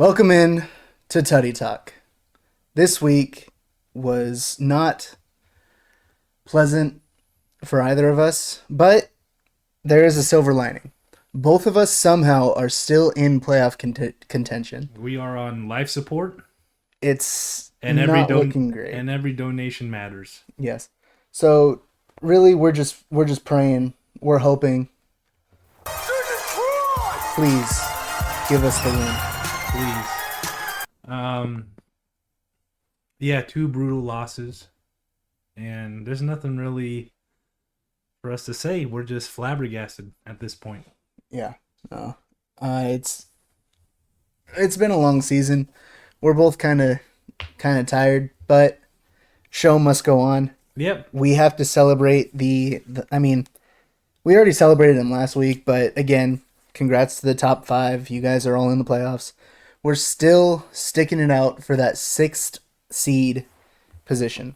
Welcome in to Tuddy Talk. This week was not pleasant for either of us, but there is a silver lining. Both of us somehow are still in playoff contention. We are on life support, It's and not looking great. and every donation matters. Yes. So really, we're just praying. We're hoping. Please give us the win. Please. Yeah, two brutal losses, and there's nothing really for us to say. We're just flabbergasted at this point. Yeah. No. It's been a long season. We're both kind of tired, but show must go on. Yep. We have to celebrate the I mean, we already celebrated them last week, but again, congrats to the top 5. You guys are all in the playoffs. We're still sticking it out for that 6th seed position.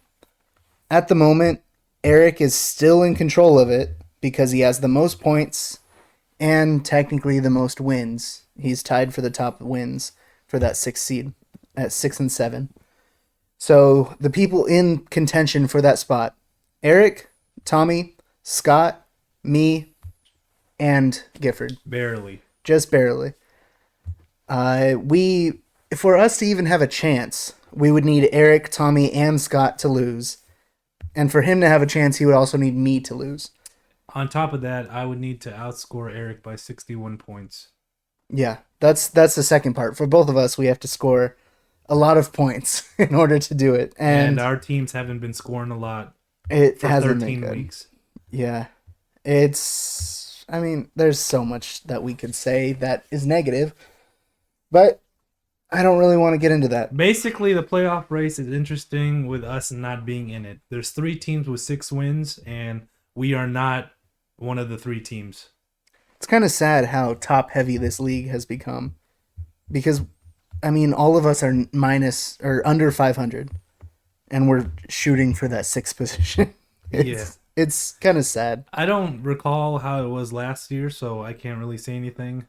At the moment, Eric is still in control of it because he has the most points and technically the most wins. He's tied for the top wins for that 6th seed at 6 and 7. So the people in contention for that spot: Eric, Tommy, Scott, me, and Gifford. Barely. Just barely. For us to even have a chance, we would need Eric, Tommy, and Scott to lose. And for him to have a chance, he would also need me to lose. On top of that, I would need to outscore Eric by 61 points. Yeah, that's the second part. For both of us, we have to score a lot of points in order to do it. And our teams haven't been scoring a lot it for hasn't 13 been good. weeks. Yeah. There's so much that we could say that is negative, but I don't really want to get into that. Basically, the playoff race is interesting with us not being in it. There's 3 teams with 6 wins, and we are not one of the 3 teams. It's kind of sad how top heavy this league has become, because all of us are minus or under 500, and we're shooting for that 6th position. It's kind of sad. I don't recall how it was last year, so I can't really say anything.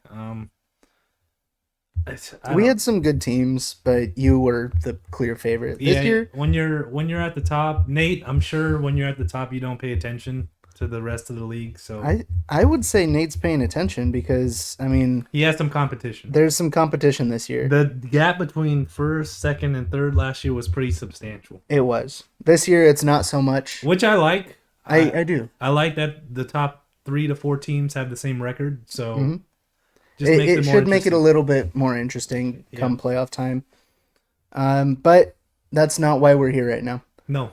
We had some good teams, but you were the clear favorite this year. When you're at the top, Nate, I'm sure when you're at the top, you don't pay attention to the rest of the league. So I would say Nate's paying attention because he has some competition. There's some competition this year. The gap between first, second, and third last year was pretty substantial. It was. This year, it's not so much, which I like. I do. I like that the top 3 to 4 teams have the same record. So. Mm-hmm. It should make it a little bit more interesting come playoff time. But that's not why we're here right now. No.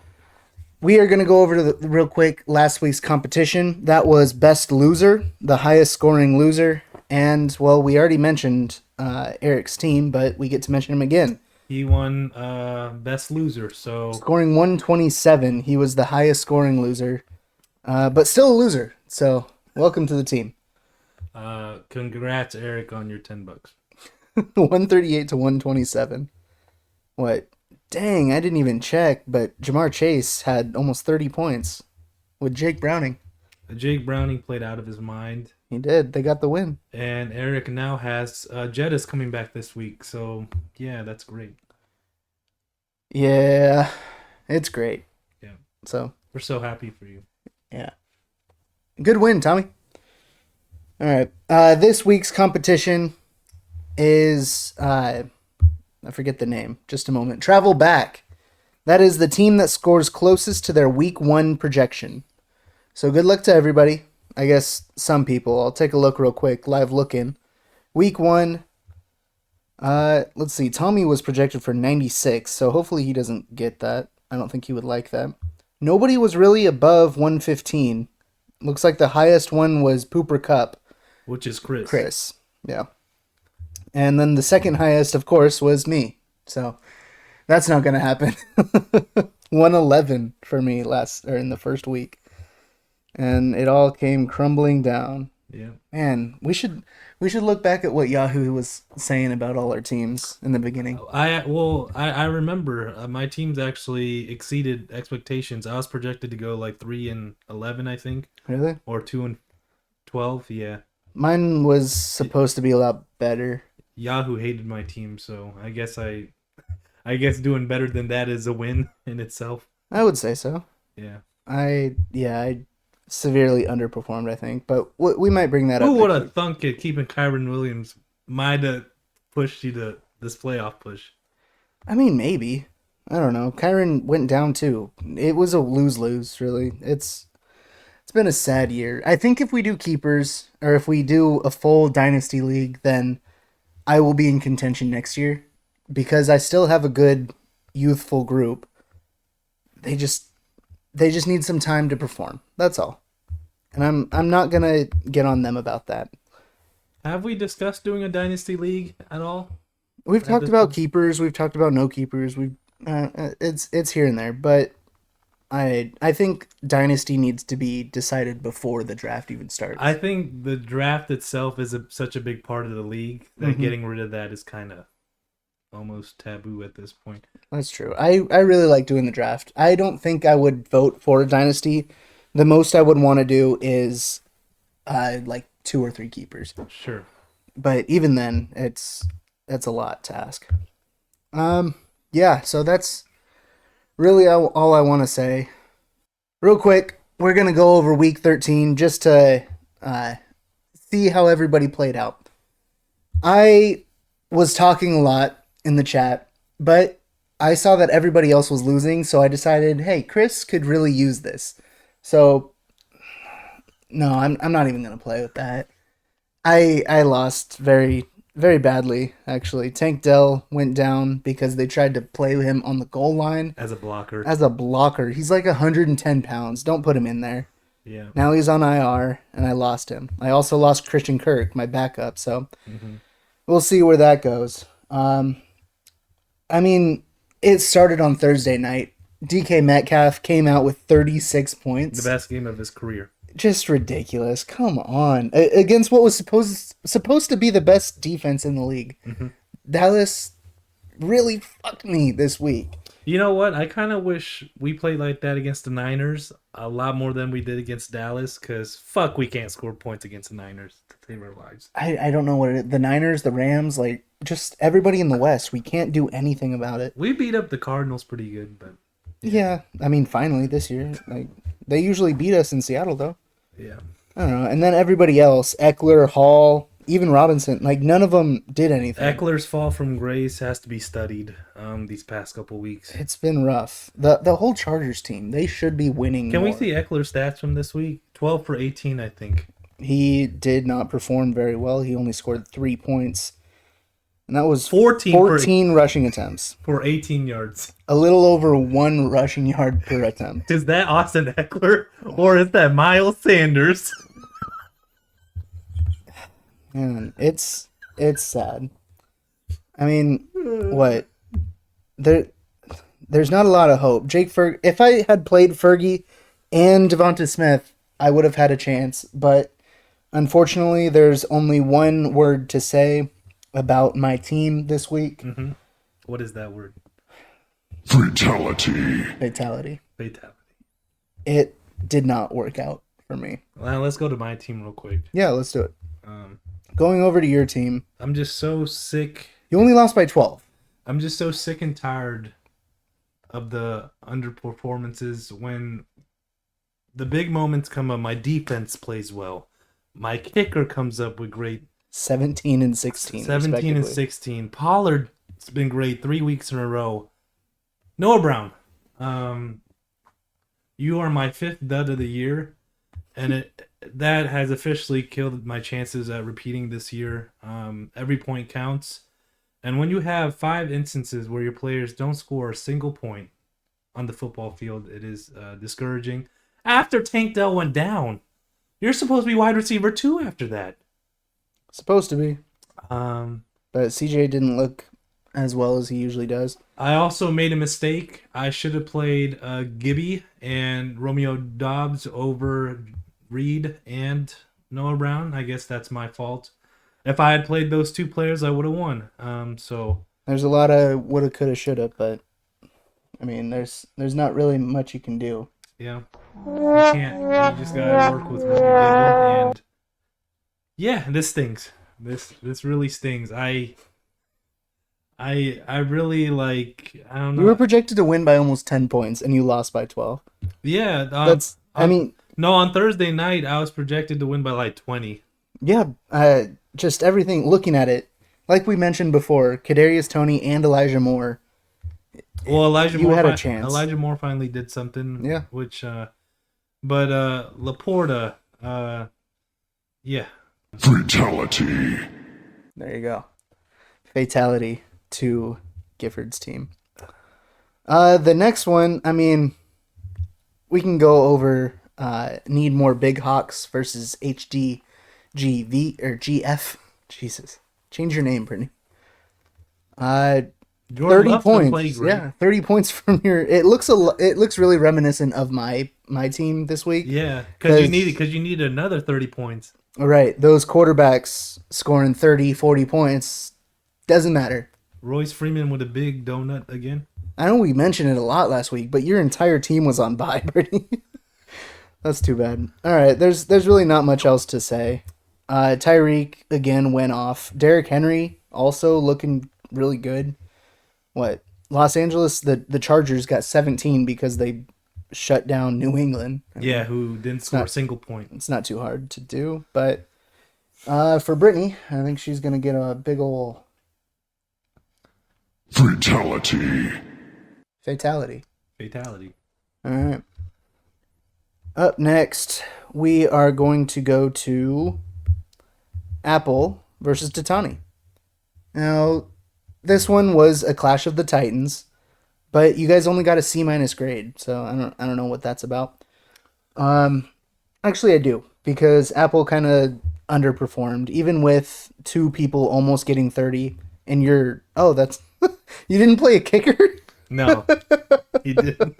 We are going to go over to real quick last week's competition. That was best loser, the highest scoring loser. And, well, we already mentioned Eric's team, but we get to mention him again. He won best loser. So scoring 127. He was the highest scoring loser, but still a loser. So welcome to the team. Congrats, Eric, on your $10. 138 to 127. What? Dang, I didn't even check, but Jamar Chase had almost 30 points with Jake Browning. Jake Browning played out of his mind. He did. They got the win. And Eric now has Jettis coming back this week. So, yeah, that's great. Yeah, it's great. Yeah. So we're so happy for you. Yeah. Good win, Tommy. All right. This week's competition is, I forget the name. Just a moment. Travel Back. That is the team that scores closest to their week 1 projection. So good luck to everybody. I guess some people. I'll take a look real quick. Live look-in. Week 1. Let's see. Tommy was projected for 96, so hopefully he doesn't get that. I don't think he would like that. Nobody was really above 115. Looks like the highest one was Pooper Cup. Which is Chris. Chris, yeah. And then the second highest, of course, was me. So that's not going to happen. 111 for me in the first week. And it all came crumbling down. Yeah. Man, we should look back at what Yahoo was saying about all our teams in the beginning. I remember my teams actually exceeded expectations. I was projected to go like 3-11, I think. Really? Or 2-12, yeah. Mine was supposed to be a lot better. Yahoo hated my team, so I guess doing better than that is a win in itself. I would say so. Yeah. I severely underperformed, I think, but we might bring that Who up would next have week. thunk it keeping Kyron Williams might have pushed you to this playoff push? I mean, maybe. I don't know. Kyron went down too. It was a lose lose, really. It's been a sad year. I think if we do keepers or if we do a full dynasty league, then I will be in contention next year because I still have a good youthful group. They just they just need some time to perform. That's all. And I'm not going to get on them about that. Have we discussed doing a dynasty league at all We've at talked this about point? keepers, we've talked about no keepers. We it's here and there, but I think dynasty needs to be decided before the draft even I starts. think the draft itself is such a big part of the league that Hmm. getting rid of that is kind of almost taboo at this point. That's true. I really like doing the draft. I don't think I would vote for a dynasty. The most I would want to do is like two or three keepers. Sure. But even then, it's a lot to ask. Yeah. So that's really all I want to say. Real quick, we're gonna go over week 13 just to uh, see how everybody played out. I was talking a lot in the chat, but I saw that everybody else was losing, so I decided, hey, Chris could really use this. So no, I'm not even gonna play with that. I lost very badly actually. Tank Dell went down because they tried to play him on the goal line As a blocker. as a blocker. He's like 110 pounds. Don't put him in there. Yeah. Now he's on IR, and I lost him. I also lost Christian Kirk, my backup. So Hmm. we'll see where that goes. I mean, it started on Thursday night. DK Metcalf came out with 36 The points. best game of his career. Just ridiculous. Come on. Against what was supposed to be the best defense in the league. Hmm. Dallas really fucked me this week. You know what? I kind of wish we played like that against the Niners a lot more than we did against Dallas because fuck, we can't score points against the Niners to save our lives. I don't know what it is. The Niners, the Rams, like just everybody in the West. We can't do anything about it. We beat up the Cardinals pretty good, but yeah. Yeah, I mean, finally this year, like they usually beat us in Seattle though. Yeah. I don't know. And then everybody else, Eckler, Hall, even Robinson, like none of them did anything. Eckler's fall from grace has to be studied these past couple weeks. It's been rough. The whole Chargers team, they should be winning Can we more. see Eckler's stats from this week? 12 for 18, I think. He did not perform very well. He only scored 3 points, and that was 14 14 rushing attempts. for 18 yards. A little over one rushing yard per attempt. Is that Austin Eckler or is that Miles Sanders? Man, it's sad. I mean, what there there's not a lot of hope. If I had played Fergie and Devonta Smith, I would have had a chance. But unfortunately, there's only one word to say about my team this week: Hmm. What is that word? Fatality. fatality. Fatality. It did not work out for me. Well, let's go to my team real quick. Yeah, let's do it. Um, Going over to your team, I'm just so sick. you only lost by 12. I'm just so sick and tired of the underperformances when the big moments come up. My defense plays well. My kicker comes up with great 17 and 16, 17 and respectively. 16. Pollard's been great 3 weeks in a row. Noah Brown, you are my fifth dud of the year, and that has officially killed my chances at repeating this year. Every point counts, and when you have 5 instances where your players don't score a single point on the football field, it is discouraging. After Tank Dell went down, you're supposed to be wide receiver 2 after that. Supposed to be. Um, But CJ didn't look as well as he usually does. I also made a mistake. I should have played Gibby and Romeo Dobbs over Reed and Noah Brown. I guess that's my fault. If I had played those two players, I would have won. So There's a lot of woulda, coulda, shoulda, but I mean, there's not really much you can do. yeah, you can't. You just gotta work with what you're given, and yeah, this stings. This really stings. I really like. I don't You were know. projected to win by almost 10 points, and you lost by 12. Yeah. That's, I mean, No, on Thursday night I was projected to win by like 20. yeah, just everything, looking at it, like we mentioned before, Kadarius Toney and Elijah Moore, Well, you had a chance. Elijah Moore finally did something, Yeah. which but Laporta, yeah. Fatality. There you go. Fatality to Gifford's team. The next one, I mean, we can go over need more Big Hawks versus HDGV or GF. Jesus. Change your name, Brittany. Jordan 30 Love still played points. great. Yeah, 30 points from your it looks really reminiscent of my team this week. Yeah, 'Cause- because you need another 30 points. All right, those quarterbacks scoring 30, 40 points doesn't matter. Royce Freeman with a big donut again. I know we mentioned it a lot last week, but your entire team was on bye, Brittany. That's too bad. All right, there's really not much else to say. Tyreek again went off. Derrick Henry also looking really good. What? Los Angeles, the Chargers got 17 because they shut down New England. Yeah, who didn't score a not- single point. It's not too hard to do, but for Brittany, I think she's gonna get a big ol' Fatality. fatality. Fatality. All right. Up next, we are going to go to Apple versus Tatani. Now, this one was a clash of the Titans, but you guys only got a C- grade, so I don't know what that's about. Actually, I do, because Apple kind of underperformed, even with two people almost getting 30, and that's you didn't play a kicker. No, he didn't.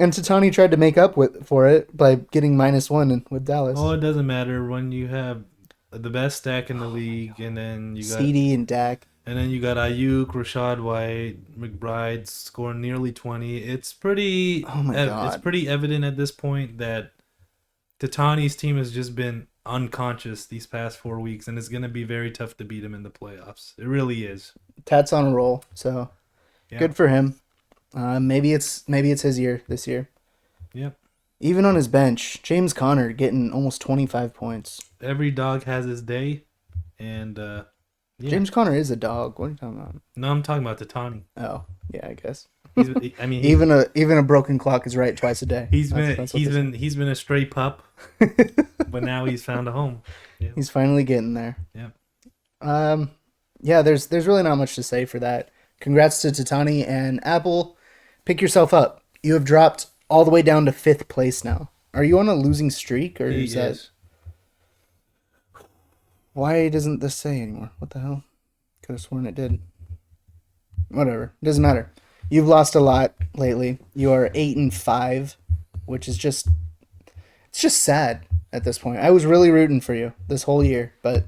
And Tatani tried to make up for it by getting -1 with Dallas. Oh, it doesn't matter when you have the best stack in the league, and then you got CD and Dak. Ayuk, Rashad White, McBride scoring nearly 20. It's pretty. Oh my God. It's pretty evident at this point that Tatani's team has just been unconscious these past 4 weeks, and it's going to be very tough to beat him in the playoffs. It really is. Tat's on a roll, so Yeah. good for him. Maybe it's his year this year. Yep. Even on his bench, James Conner getting almost 25 points. Every dog has his day, and yeah. James Conner is a dog. What are you talking about? No, I'm talking about Tatani. Oh, yeah, I guess. I mean, Even a broken clock is right twice a day. he's That's what they say. he's been a stray pup, but now he's found a home. Yeah. He's finally getting there. Yeah. Yeah, there's really not much to say for that. Congrats to Tatani and Apple. Pick yourself up. You have dropped all the way down to 5th place now. Are you on a losing streak, or He is that... is. Why doesn't this say anymore? What the hell? Could have sworn it did. Whatever. Doesn't matter. You've lost a lot lately. You are 8-5, which is just... It's just sad at this point. I was really rooting for you this whole year, but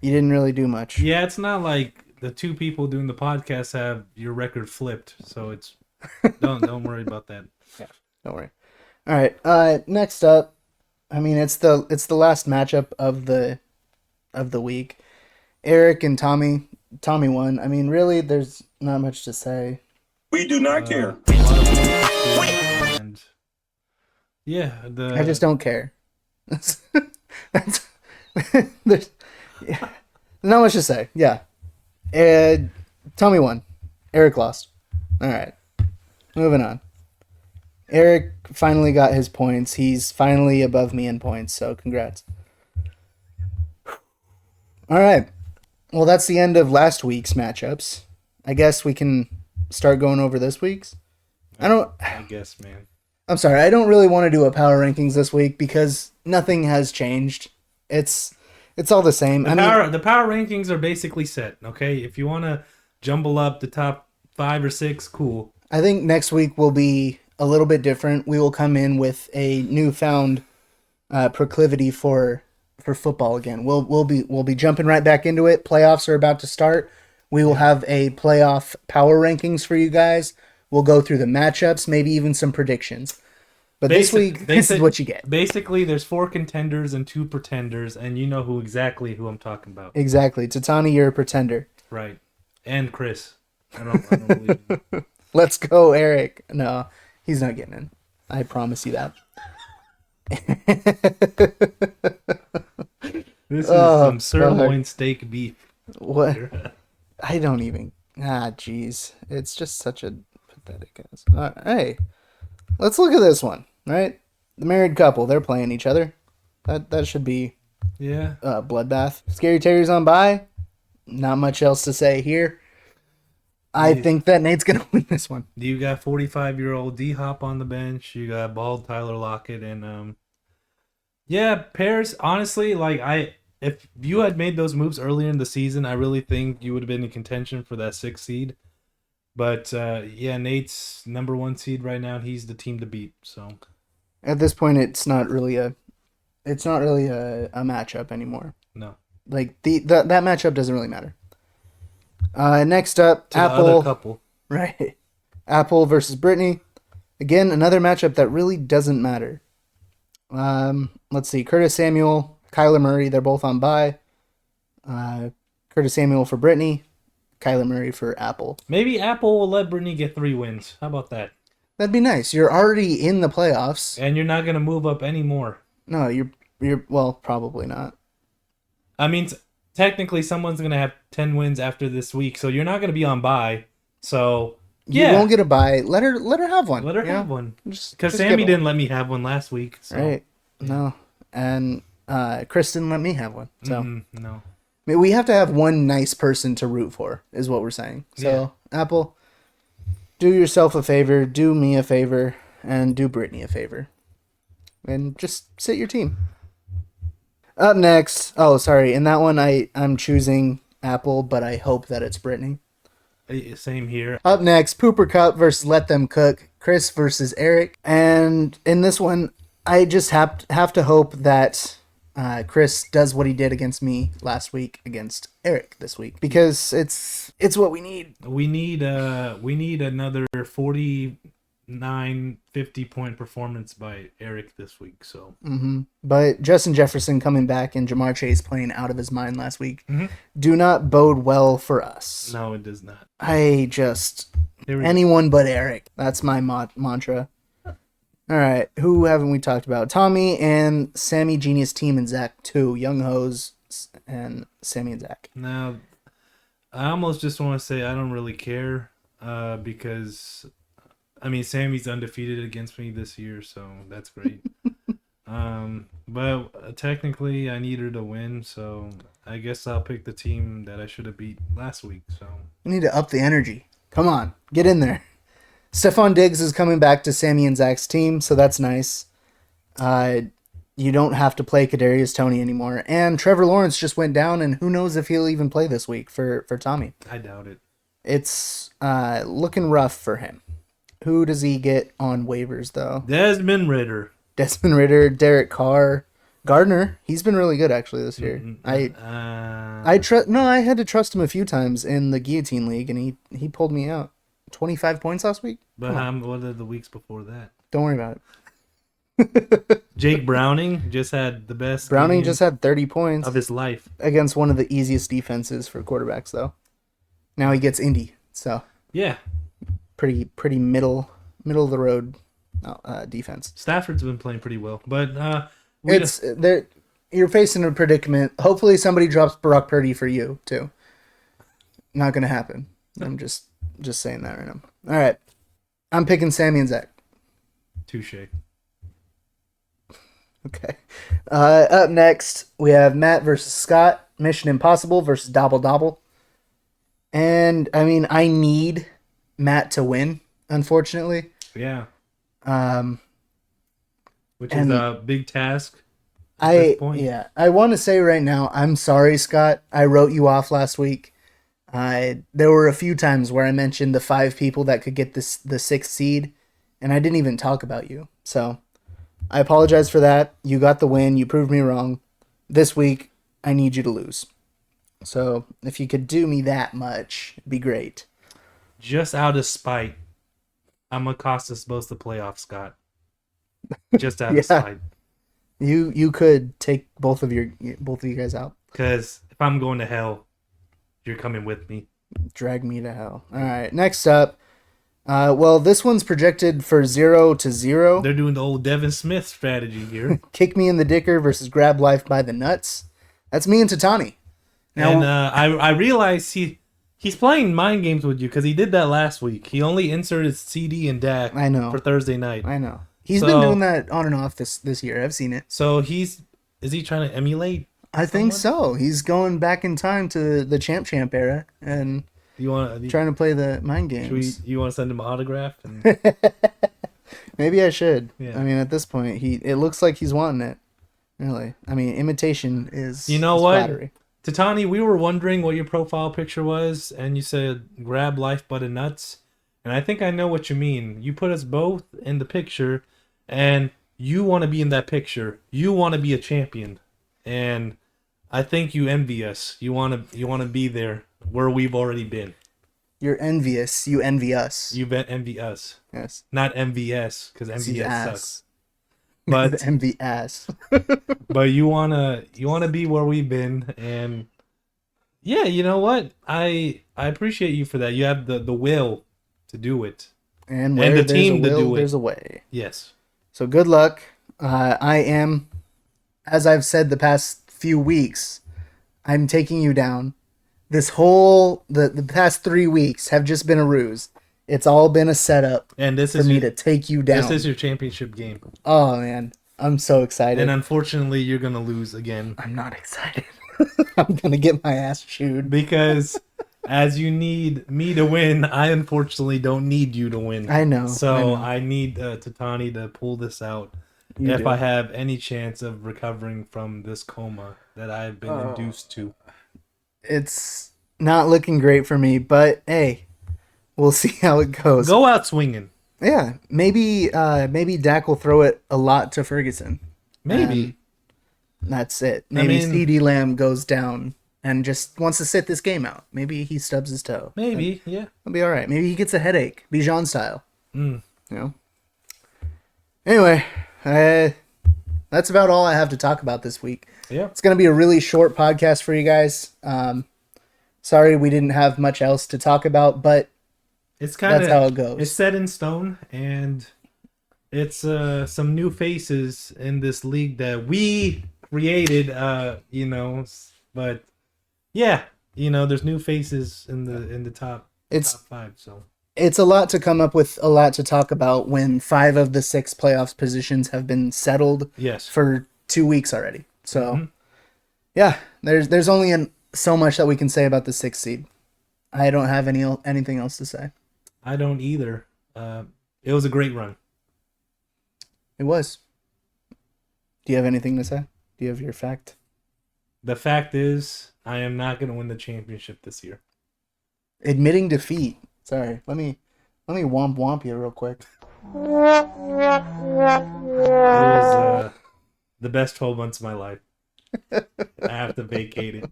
you didn't really do much. Yeah, it's not like the two people doing the podcast have your record flipped, so it's don't worry about that. Don't worry. All right. Next up, I mean it's the last matchup of the week. Eric and Tommy. Tommy won. I mean, really, there's not much to say. We do not care. And yeah, I just don't care. That's there's not much to say. Yeah. Tommy won. Eric lost. All right. Moving on. Eric finally got his points. He's finally above me in points, so congrats. All right. Well, that's the end of last week's matchups. I guess we can start going over this week's. I guess, man. I'm sorry. I don't really want to do a power rankings this week because nothing has changed. It's all the same. The power rankings are basically set. Okay, if you want to jumble up the top 5 or 6, cool. I think next week will be a little bit different. We will come in with a newfound proclivity for football again. We'll be jumping right back into it. Playoffs are about to start. We will have a playoff power rankings for you guys. We'll go through the matchups, maybe even some predictions. But this week, this is what you get. Basically, there's 4 contenders and 2 pretenders, and you know exactly who I'm talking about. Exactly. Tatani, you're a pretender. Right. And Chris. I don't believe you. Let's go, Eric. No, he's not getting in. I promise you that. This is some sirloin steak beef. What? I don't even. Jeez. It's just such a pathetic ass. Hey, let's look at this one, right? The married couple, they're playing each other. That should be bloodbath. Scary Terry's on bye. Not much else to say here. I think that Nate's going to win this one. You got 45-year-old D-Hop on the bench. You got bald Tyler Lockett. And, pairs, honestly, if you had made those moves earlier in the season, I really think you would have been in contention for that 6th seed. But, Nate's number 1 seed right now. He's the team to beat. So at this point, it's not really a matchup anymore. No. Like, that matchup doesn't really matter. Next up, to Apple. The other couple. Right. Apple versus Brittany. Again, another matchup that really doesn't matter. Let's see. Curtis Samuel, Kyler Murray, they're both on bye. Curtis Samuel for Brittany, Kyler Murray for Apple. Maybe Apple will let Brittany get 3 wins. How about that? That'd be nice. You're already in the playoffs. And you're not going to move up anymore. No, you're well, probably not. I mean, technically someone's going to have 10 wins after this week, so you're not going to be on bye. So, you won't get a bye. Let her have one. Let her have one. Because just Sammy didn't let me have one last week. So. Right. No. And Chris didn't let me have one. So no. I mean, we have to have one nice person to root for, is what we're saying. So, Apple, do yourself a favor, do me a favor, and do Brittany a favor. And just sit your team. Up next, in that one I'm choosing Apple, but I hope that it's Brittany. Same here. Up next, Pooper Cup versus Let Them Cook, Chris versus Eric. And in this one, I just have to hope that Chris does what he did against me last week against Eric this week, because it's what we need. We need another 50-point performance by Eric this week. So, But Justin Jefferson coming back and Jamar Chase playing out of his mind last week do not bode well for us. No, it does not. Anyone but Eric. That's my mantra. All right, who haven't we talked about? Tommy and Sammy Genius Team and Zach 2, Young Hose and Sammy and Zach. Now, I almost just want to say I don't really care because, I mean, Sammy's undefeated against me this year, so that's great. But technically, I need her to win, so I guess I'll pick the team that I should have beat last week. So we need to up the energy. Come on, get in there. Stephon Diggs is coming back to Sammy and Zach's team, so that's nice. You don't have to play Kadarius Toney anymore. And Trevor Lawrence just went down, and who knows if he'll even play this week for Tommy. I doubt it. It's looking rough for him. Who does he get on waivers, though? Desmond Ridder, Derek Carr, Gardner. He's been really good, actually, this year. I had to trust him a few times in the Guillotine League, and he pulled me out. 25 points last week? But what are the weeks before that? Don't worry about it. Jake Browning just had the best. Browning just had 30 points of his life against one of the easiest defenses for quarterbacks, though. Now he gets Indy, so yeah, pretty middle of the road defense. Stafford's been playing pretty well, but you're facing a predicament. Hopefully, somebody drops Brock Purdy for you too. Not gonna happen. I'm just saying that right now. All right. I'm picking Sammy and Zach. Touche. Okay. Up next, we have Matt versus Scott. Mission Impossible versus Dobble Dobble. And, I mean, I need Matt to win, unfortunately. Yeah. Which is a big task. I want to say right now, I'm sorry, Scott. I wrote you off last week. There were a few times where I mentioned the 5 people that could get the 6th seed, and I didn't even talk about you. So I apologize for that. You got the win. You proved me wrong. This week, I need you to lose. So if you could do me that much, it'd be great. Just out of spite, I'm going to cost us both the playoffs, Scott. just out Yeah. of spite. You could take both of you guys out. Because if I'm going to hell, you're coming with me. Drag me to hell. All right. Next up. Well, this one's projected for 0-0. They're doing the old Devin Smith strategy here. Kick me in the dicker versus grab life by the nuts. That's me and Tatani. Now, And I realized he's playing mind games with you because he did that last week. He only inserted CD and Dak I know. for Thursday night. I know. He's been doing that on and off this year. I've seen it. So is he trying to emulate? I think so. He's going back in time to the champ era and trying to play the mind games. You want to send him an autograph? And... Maybe I should. Yeah. I mean, at this point, it looks like he's wanting it. Really. I mean, imitation is flattery. Tatani, we were wondering what your profile picture was, and you said grab life by the nuts. And I think I know what you mean. You put us both in the picture, and you want to be in that picture. You want to be a champion. And I think you envy us. You want to be there where we've already been. You're envious. You envy us. You bet envy us. Yes. Not MVS, because MVS ass. sucks. But envy ass. but you wanna be where we've been, and yeah, you know what? I appreciate you for that. You have the will to do it. And where the there's team a to will, do it. there's a way. Yes. So good luck. I am, as I've said the past few weeks, I'm taking you down. This whole the past 3 weeks have just been a ruse. It's all been a setup And this for is me to take you down. This is your championship game. Oh man, I'm so excited. And unfortunately, you're gonna lose again. I'm not excited. I'm gonna get my ass chewed. Because as you need me to win, I unfortunately don't need you to win. I know. So I need Tatani to pull this out if I have any chance of recovering from this coma that I've been induced to. It's not looking great for me, but hey, we'll see how it goes. Go out swinging. Yeah, maybe Dak will throw it a lot to Ferguson. Maybe. That's it. Maybe CeeDee Lamb goes down and just wants to sit this game out. Maybe he stubs his toe. Maybe, yeah. He'll be all right. Maybe he gets a headache, Bijan style. Mm. You know. Anyway, that's about all I have to talk about this week. Yeah. It's gonna be a really short podcast for you guys. Sorry we didn't have much else to talk about, but It's kind of that's how it goes. It's set in stone, and it's some new faces in this league that we created. But yeah, there's new faces in the top five. So it's a lot to come up with, a lot to talk about when 5 of the 6 playoffs positions have been settled. Yes. For 2 weeks already. So yeah, there's only so much that we can say about the 6th seed. I don't have anything else to say. I don't either. It was a great run. It was. Do you have anything to say? Do you have your fact? The fact is, I am not going to win the championship this year. Admitting defeat. Sorry. Let me womp you real quick. It was the best 12 months of my life. I have to vacate it.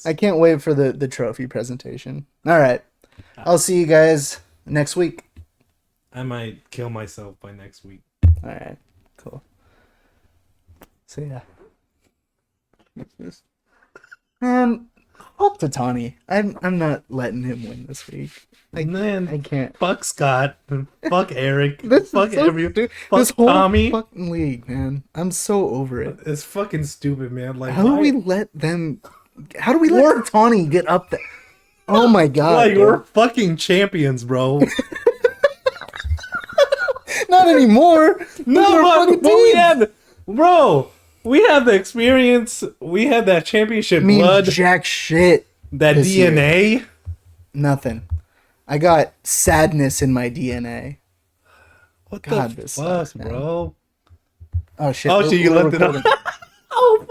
I can't wait for the trophy presentation. All right. I'll see you guys next week. I might kill myself by next week. All right. Cool. See ya. Man, hope Tatani. I'm not letting him win this week. Man, I can't. fuck Scott. Fuck Eric. This fuck is so everyone. stu- Fuck this whole Tommy. fucking league, man. I'm so over it. It's fucking stupid, man. Like, How do we let them? How do we let Tatani get up there? Oh my god! Like, dude. we're fucking champions, bro. Not anymore. No, We're but fucking we teams. have, bro. We have the experience. We have that championship Means blood. jack shit. That this year. DNA. Nothing. I got sadness in my DNA. What God, the this fuck, sucks, man. bro? Oh shit! Oh, so you we're left it recording. up. Oh, fuck.